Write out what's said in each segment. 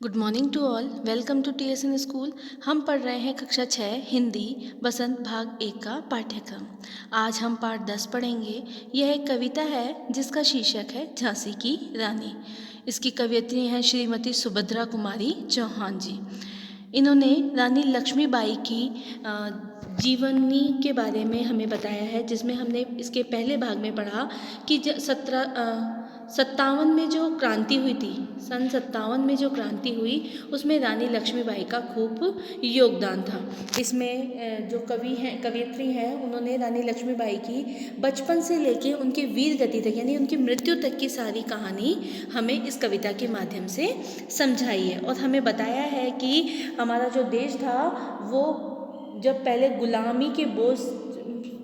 Good morning to all. Welcome to TSN school. हम पढ़ रहे हैं कक्षा 6 हिंदी बसंत भाग 1 का पाठ्यक्रम। आज हम पाठ 10 पढ़ेंगे। यह एक कविता है जिसका शीर्षक है झांसी की रानी। इसकी कवयित्री हैं श्रीमती सुभद्रा कुमारी चौहान जी। इन्होंने रानी लक्ष्मीबाई की जीवनी के बारे में हमें बताया है, जिसमें हमने इसके पहले भाग में पढ़ा कि 57 में जो क्रांति हुई थी, सन 57 में जो क्रांति हुई उसमें रानी लक्ष्मीबाई का खूब योगदान था। इसमें जो कवि हैं, कवयित्री हैं, उन्होंने रानी लक्ष्मीबाई की बचपन से लेके उनके वीर गति तक यानी उनकी मृत्यु तक की सारी कहानी हमें इस कविता के माध्यम से समझाई है। और हमें बताया है कि हमारा जो देश था वो जब पहले गुलामी के बोझ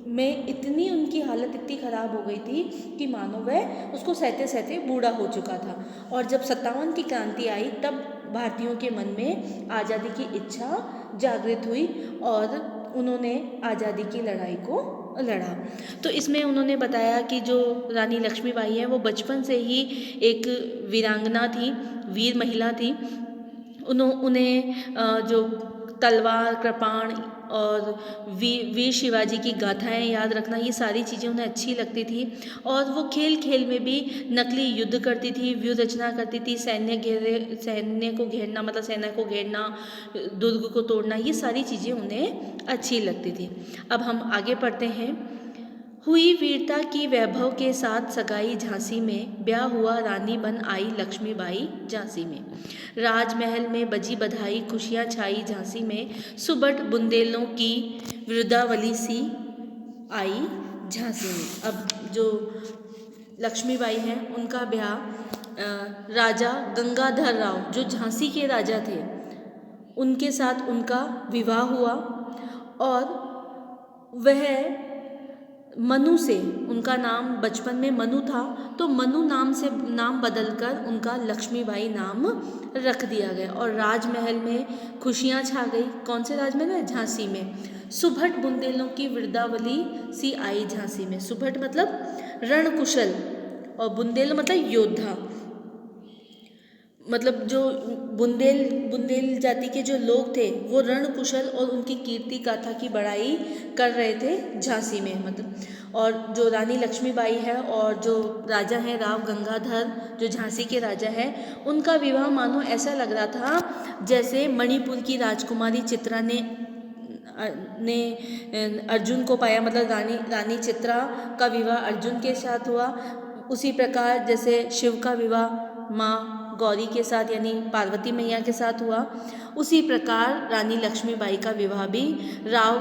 में इतनी उनकी हालत इतनी ख़राब हो गई थी कि मानो वह उसको सहते सहते बूढ़ा हो चुका था। और जब 57 की क्रांति आई तब भारतीयों के मन में आज़ादी की इच्छा जागृत हुई और उन्होंने आज़ादी की लड़ाई को लड़ा। तो इसमें उन्होंने बताया कि जो रानी लक्ष्मीबाई है वो बचपन से ही एक वीरांगना थी, वीर महिला थी। उन्हें जो तलवार, कृपाण और वीर शिवाजी की गाथाएं याद रखना, ये सारी चीज़ें उन्हें अच्छी लगती थी। और वो खेल खेल में भी नकली युद्ध करती थी, व्यूह रचना करती थी, सैन्य को घेरना मतलब सेना को घेरना, दुर्ग को तोड़ना, ये सारी चीज़ें उन्हें अच्छी लगती थी। अब हम आगे पढ़ते हैं। हुई वीरता की वैभव के साथ सगाई झांसी में, ब्याह हुआ रानी बन आई लक्ष्मीबाई झांसी में। राजमहल में बजी बधाई, खुशियाँ छाई झांसी में, सुबह बुंदेलों की वृद्धावली सी आई झांसी में। अब जो लक्ष्मीबाई हैं उनका ब्याह राजा गंगाधर राव जो झांसी के राजा थे उनके साथ उनका विवाह हुआ। और वह मनु से, उनका नाम बचपन में मनु था तो मनु नाम से नाम बदलकर उनका लक्ष्मीबाई नाम रख दिया गया। और राजमहल में खुशियाँ छा गई। कौन से राजमहल में? झांसी में। सुभट बुंदेलों की वृद्धावली सी आई झांसी में। सुभट मतलब रणकुशल और बुंदेल मतलब योद्धा। मतलब जो बुंदेल जाति के जो लोग थे वो रणकुशल और उनकी कीर्ति गाथा की बड़ाई कर रहे थे झांसी में। मतलब और जो रानी लक्ष्मीबाई है और जो राजा हैं राव गंगाधर जो झांसी के राजा हैं, उनका विवाह मानो ऐसा लग रहा था जैसे मणिपुर की राजकुमारी चित्रा ने अर्जुन को पाया। मतलब रानी चित्रा का विवाह अर्जुन के साथ हुआ। उसी प्रकार जैसे शिव का विवाह माँ गौरी के साथ यानी पार्वती मैया के साथ हुआ, उसी प्रकार रानी लक्ष्मीबाई का विवाह भी राव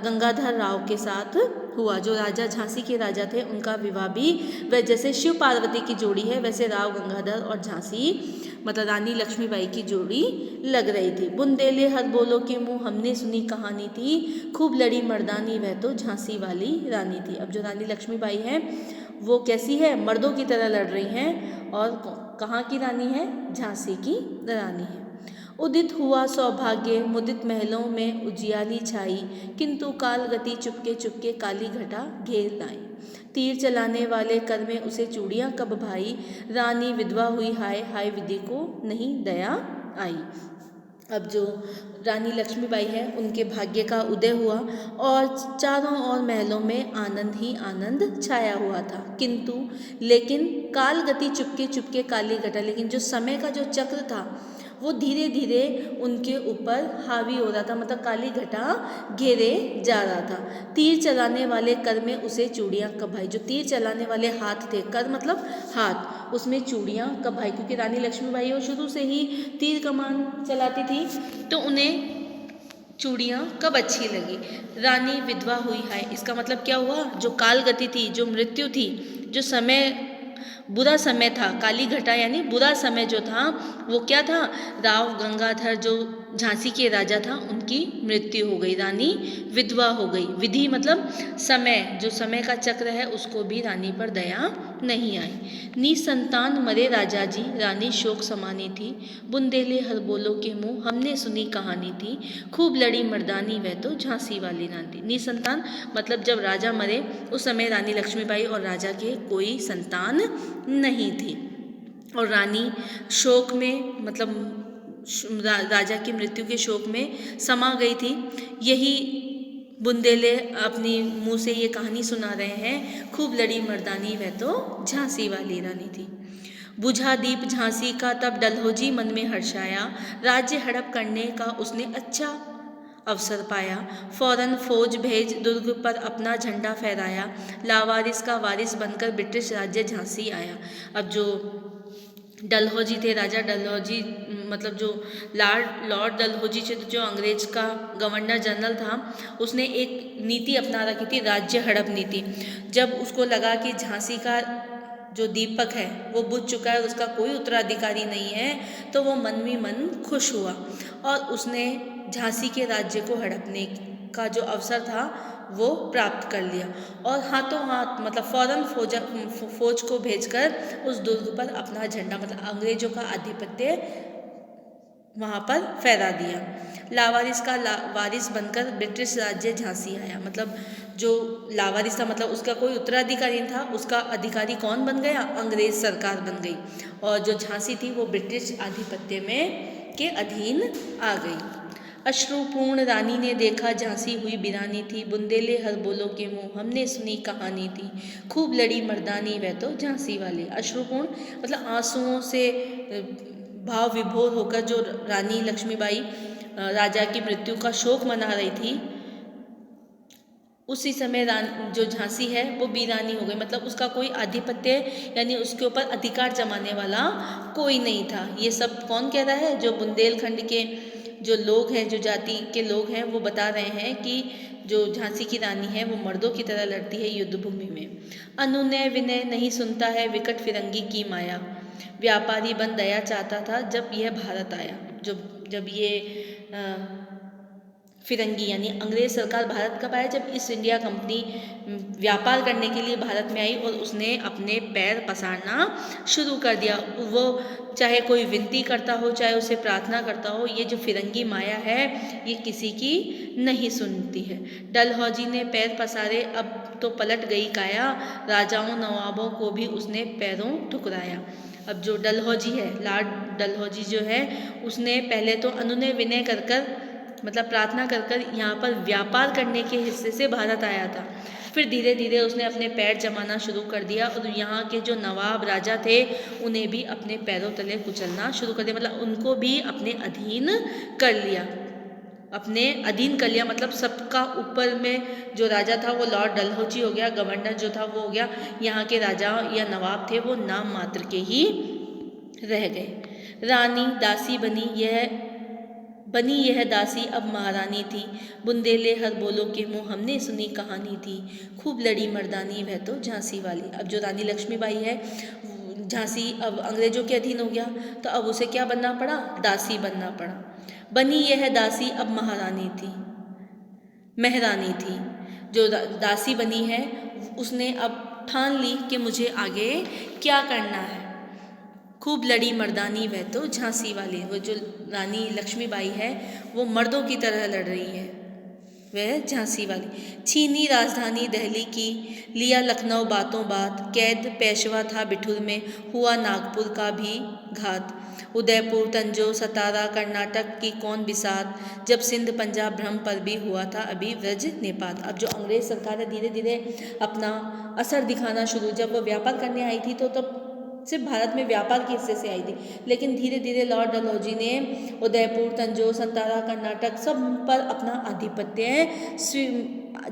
गंगाधर राव के साथ हुआ। जो राजा झांसी के राजा थे उनका विवाह भी वह जैसे शिव पार्वती की जोड़ी है वैसे राव गंगाधर और झांसी मतलब रानी लक्ष्मीबाई की जोड़ी लग रही थी। बुंदेले हर बोलो के मुँह हमने सुनी कहानी थी, खूब लड़ी मर्दानी वह तो झांसी वाली रानी थी। अब जो रानी लक्ष्मीबाई है वो कैसी है? मर्दों की तरह लड़ रही हैं। और कहाँ की रानी है? झांसी की रानी है। उदित हुआ सौभाग्य मुदित महलों में उजियाली छाई, किंतु काल गति चुपके चुपके काली घटा घेर लाई। तीर चलाने वाले कर में उसे चूड़ियाँ कब भाई, रानी विधवा हुई हाय हाय विधि को नहीं दया आई। अब जो रानी लक्ष्मीबाई है उनके भाग्य का उदय हुआ और चारों ओर महलों में आनंद ही आनंद छाया हुआ था। किंतु लेकिन काल गति चुपके चुपके काली घटा, लेकिन जो समय का जो चक्र था वो धीरे धीरे उनके ऊपर हावी हो रहा था, मतलब काली घटा घेरे जा रहा था। तीर चलाने वाले कर में उसे चूड़ियाँ कब भाई। जो तीर चलाने वाले हाथ थे, कर मतलब हाथ, उसमें चूड़ियाँ कब भाई, क्योंकि रानी लक्ष्मीबाई वो शुरू से ही तीर कमान चलाती थी तो उन्हें चूड़ियाँ कब अच्छी लगी। रानी विधवा हुई है, इसका मतलब क्या हुआ? जो काल गति थी, जो मृत्यु थी, जो समय बुरा समय था, काली घटा यानी बुरा समय जो था वो क्या था? राव गंगाधर जो झांसी के राजा था उनकी मृत्यु हो गई, रानी विधवा हो गई। विधि मतलब समय, जो समय का चक्र है उसको भी रानी पर दया नहीं आई। निसंतान मरे राजा जी, रानी शोक समानी थी, बुंदेले हर बोलो के मुँह हमने सुनी कहानी थी, खूब लड़ी मर्दानी वह तो झांसी वाली रानी थी। निसंतान मतलब जब राजा मरे उस समय रानी लक्ष्मीबाई और राजा के कोई संतान नहीं थी। और रानी शोक में मतलब राजा की मृत्यु के शोक में समा गई थी। यही बुंदेले अपनी मुंह से ये कहानी सुना रहे हैं, खूब लड़ी मर्दानी वह तो झांसी वाली रानी थी। बुझा दीप झांसी का तब डलहौजी मन में हर्षाया, राज्य हड़प करने का उसने अच्छा अवसर पाया। फौरन फौज भेज दुर्ग पर अपना झंडा फहराया, लावारिस का वारिस बनकर ब्रिटिश राज्य झांसी आया। अब जो डलहौजी थे, राजा डलहौजी मतलब जो लॉर्ड डलहौजी जो अंग्रेज का गवर्नर जनरल था, उसने एक नीति अपना रखी थी, राज्य हड़प नीति। जब उसको लगा कि झांसी का जो दीपक है वो बुझ चुका है, उसका कोई उत्तराधिकारी नहीं है, तो वो मन में मन खुश हुआ और उसने झांसी के राज्य को हड़पने का जो अवसर था वो प्राप्त कर लिया और हाथों हाथ मतलब फौरन फौज को भेजकर उस दुर्ग पर अपना झंडा मतलब अंग्रेजों का आधिपत्य वहाँ पर फहरा दिया। लावारिस का वारिस बनकर ब्रिटिश राज्य झांसी आया। मतलब जो लावारिस था मतलब उसका कोई उत्तराधिकारी था, उसका अधिकारी कौन बन गया? अंग्रेज सरकार बन गई और जो झांसी थी वो ब्रिटिश आधिपत्य में के अधीन आ गई। अश्रुपूर्ण रानी ने देखा झांसी हुई बिरानी थी, बुंदेले हर बोलो के मुंह हमने सुनी कहानी थी, खूब लड़ी मर्दानी वह तो झांसी वाली। अश्रुपूर्ण मतलब आंसुओं से भाव विभोर होकर जो रानी लक्ष्मीबाई राजा की मृत्यु का शोक मना रही थी, उसी समय जो झांसी है वो वीरानी हो गई। मतलब उसका कोई आधिपत्य यानी उसके ऊपर अधिकार जमाने वाला कोई नहीं था। ये सब कौन कह रहा है? जो बुंदेलखंड के जो लोग हैं, जो जाति के लोग हैं, वो बता रहे हैं कि जो झांसी की रानी है वो मर्दों की तरह लड़ती है युद्ध भूमि में। अनुनय विनय नहीं सुनता है विकट फिरंगी की माया, व्यापारी बन दया चाहता था जब यह भारत आया। जब ये फिरंगी यानी अंग्रेज सरकार भारत कब आया? जब ईस्ट इंडिया कंपनी व्यापार करने के लिए भारत में आई और उसने अपने पैर पसारना शुरू कर दिया। वो चाहे कोई विनती करता हो, चाहे उसे प्रार्थना करता हो, ये जो फिरंगी माया है ये किसी की नहीं सुनती है। डलहौजी ने पैर पसारे, अब तो पलट गई काया, राजाओं नवाबों को भी उसने पैरों ठुकराया। अब जो डलहौजी है, लॉर्ड डलहौजी जो है, उसने पहले तो अनुनय विनय कर मतलब प्रार्थना कर यहाँ पर व्यापार करने के हिस्से से भारत आया था। फिर धीरे धीरे उसने अपने पैर जमाना शुरू कर दिया और यहाँ के जो नवाब राजा थे उन्हें भी अपने पैरों तले कुचलना शुरू कर दिया। मतलब उनको भी अपने अधीन कर लिया, अपने अधीन कर लिया। मतलब सबका ऊपर में जो राजा था वो लॉर्ड डलहौजी हो गया, गवर्नर जो था वो हो गया। यहाँ के राजा या नवाब थे वो नाम मात्र के ही रह गए। रानी दासी बनी यह दासी अब महारानी थी, बुंदेले हर बोलो के मुँह हमने सुनी कहानी थी, खूब लड़ी मर्दानी वह तो झांसी वाली। अब जो रानी लक्ष्मीबाई है, झांसी अब अंग्रेजों के अधीन हो गया, तो अब उसे क्या बनना पड़ा? दासी बनना पड़ा। बनी यह दासी अब महारानी थी, महरानी थी। जो दासी बनी है उसने अब ठान ली कि मुझे आगे क्या करना है। खूब लड़ी मर्दानी वह तो झांसी वाली। वो जो रानी लक्ष्मीबाई है वो मर्दों की तरह लड़ रही है, वह झांसी वाली। छीनी राजधानी दिल्ली की, लिया लखनऊ बातों बात, कैद पेशवा था बिठुर में, हुआ नागपुर का भी घात। उदयपुर तंजो सतारा कर्नाटक की कौन बिसात, जब सिंध पंजाब भ्रम पर भी हुआ था अभी व्रज नेपात। अब जो अंग्रेज सरकार है धीरे धीरे अपना असर दिखाना शुरू, जब वो व्यापार करने आई थी तो तब सिर्फ भारत में व्यापार के हिस्से से आई थी, लेकिन धीरे धीरे लॉर्ड डलहौजी ने उदयपुर तंजौर सतारा कर्नाटक सब पर अपना आधिपत्य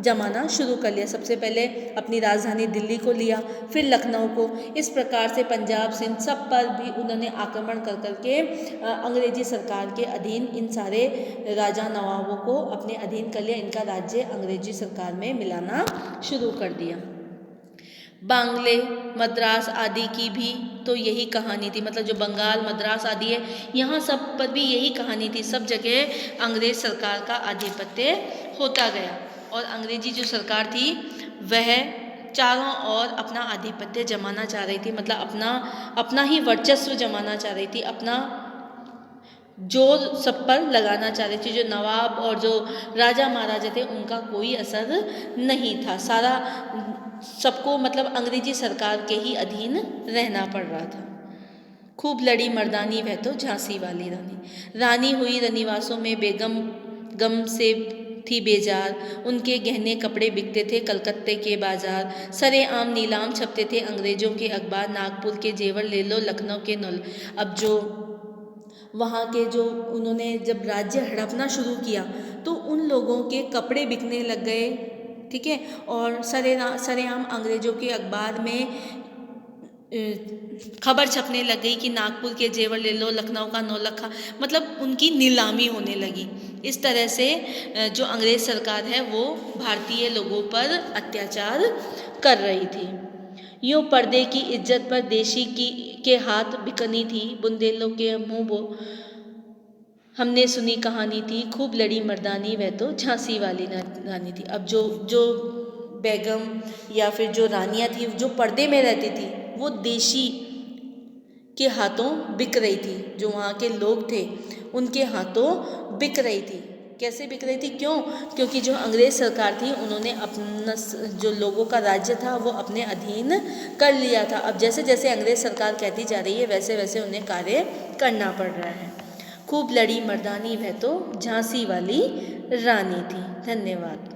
जमाना शुरू कर लिया। सबसे पहले अपनी राजधानी दिल्ली को लिया, फिर लखनऊ को, इस प्रकार से पंजाब सिंध सब पर भी उन्होंने आक्रमण कर करके अंग्रेजी सरकार के अधीन इन सारे राजा नवाबों को अपने अधीन कर लिया। इनका राज्य अंग्रेजी सरकार में मिलाना शुरू कर दिया। बांग्ले मद्रास आदि की भी तो यही कहानी थी। मतलब जो बंगाल मद्रास आदि है यहाँ सब पर भी यही कहानी थी। सब जगह अंग्रेज सरकार का आधिपत्य होता गया और अंग्रेजी जो सरकार थी वह चारों ओर अपना आधिपत्य जमाना चाह रही थी। मतलब अपना ही वर्चस्व जमाना चाह रही थी, अपना जोर सब पर लगाना चाह रही थी। जो नवाब और जो राजा महाराजा थे उनका कोई असर नहीं था, सारा सबको मतलब अंग्रेजी सरकार के ही अधीन रहना पड़ रहा था। खूब लड़ी मर्दानी वह तो झांसी वाली रानी। रानी हुई रनिवासों में बेगम, गम से थी बेजार, उनके गहने कपड़े बिकते थे कलकत्ते के बाजार। सरेआम नीलाम छपते थे अंग्रेजों के अखबार, नागपुर के जेवर ले लो, लखनऊ के नल। अब जो वहाँ के जो उन्होंने जब राज्य हड़पना शुरू किया तो उन लोगों के कपड़े बिकने लग गए, ठीक है। और सरेआम अंग्रेजों के अखबार में खबर छपने लग गई कि नागपुर के जेवर ले लो, लखनऊ का नौलखा, मतलब उनकी नीलामी होने लगी। इस तरह से जो अंग्रेज सरकार है वो भारतीय लोगों पर अत्याचार कर रही थी। यूँ पर्दे की इज्जत पर देशी की के हाथ बिकनी थी, बुंदेलों के मुँह बो हमने सुनी कहानी थी, खूब लड़ी मर्दानी वह तो झांसी वाली रानी थी। अब जो बेगम या फिर जो रानियाँ थी जो पर्दे में रहती थी वो देशी के हाथों बिक रही थी, जो वहाँ के लोग थे उनके हाथों बिक रही थी। कैसे बिक रही थी, क्यों? क्योंकि जो अंग्रेज सरकार थी उन्होंने अपना जो लोगों का राज्य था वो अपने अधीन कर लिया था। अब जैसे जैसे अंग्रेज सरकार कहती जा रही है वैसे वैसे उन्हें कार्य करना पड़ रहा है। खूब लड़ी मर्दानी वह तो झांसी वाली रानी थी। धन्यवाद।